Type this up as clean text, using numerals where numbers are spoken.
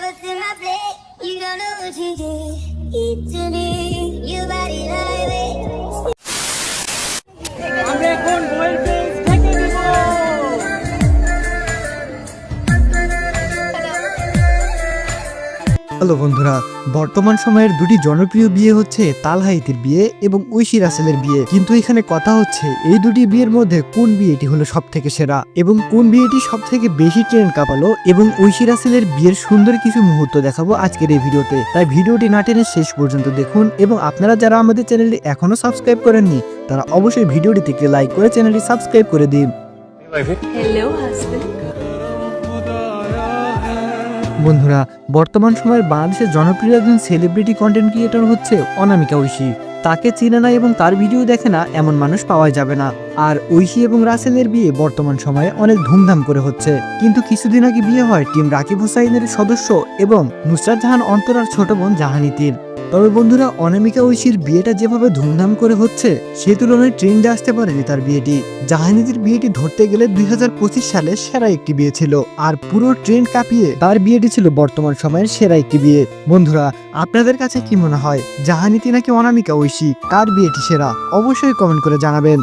what's in my plate. You don't know what you did. Each and your body like it. আমরা এখন royal fence থেকে দিব। Hello বন্ধুরা, বর্তমান সময়ের দুটি জনপ্রিয় বিয়ে হচ্ছে তালহাইতির বিয়ে এবং ঐশী রাসেলের বিয়ে। কিন্তু এখানে কথা হচ্ছে এই দুটি বিয়ের মধ্যে কোন বিয়েটি হলো সব থেকে সেরা এবং কোন বিয়েটি সব থেকে বেশি ট্রেন্ড কাঁপালো, এবং ঐশী রাসেলের বিয়ের সুন্দর কিছু মুহূর্ত দেখাবো আজকের এই ভিডিওতে। তাই ভিডিওটি না টেনে শেষ পর্যন্ত দেখুন, এবং আপনারা যারা আমাদের চ্যানেলটি এখনো সাবস্ক্রাইব করেননি তারা অবশ্যই ভিডিওটিতে একটি লাইক করে চ্যানেলটি সাবস্ক্রাইব করে দিন। Hello, husband. বন্ধুরা, বর্তমান সময়ের বাংলাদেশের জনপ্রিয় একজন সেলিব্রিটি কন্টেন্ট ক্রিয়েটর হচ্ছে অনামিকা ঐশী। তাকে চেনে না এবং তার ভিডিও দেখে না এমন মানুষ পাওয়া যাবে না। আর ঐশী এবং রাসেলের বিয়ে বর্তমান সময়ে অনেক ধুমধাম করে হচ্ছে। কিন্তু কিছুদিন আগে বিয়ে হয় টিম রাকিব হুসাইনের সদস্য এবং নুসরাত জাহান অন্তরার ছোট বোন জাহানিতির। তবে বন্ধুরা, অনামিকা ঐশীর বিয়েটা যেভাবে ধুমধাম করে হচ্ছে সে তুলনায় ট্রেন্ডে আসতে পারেনি তার বিয়েটি। জাহানিতির বিয়েটি ধরতে গেলে 2025 সালে সেরা একটি বিয়ে ছিল, আর পুরো ট্রেন্ড কাঁপিয়ে তার বিয়েটি ছিল বর্তমান সময়ের সেরা একটি বিয়ে। বন্ধুরা, আপনাদের কাছে কি মনে হয়, জাহানিতি নাকি অনামিকা ঐশী, কার বিয়েটি সেরা? অবশ্যই কমেন্ট করে জানাবেন।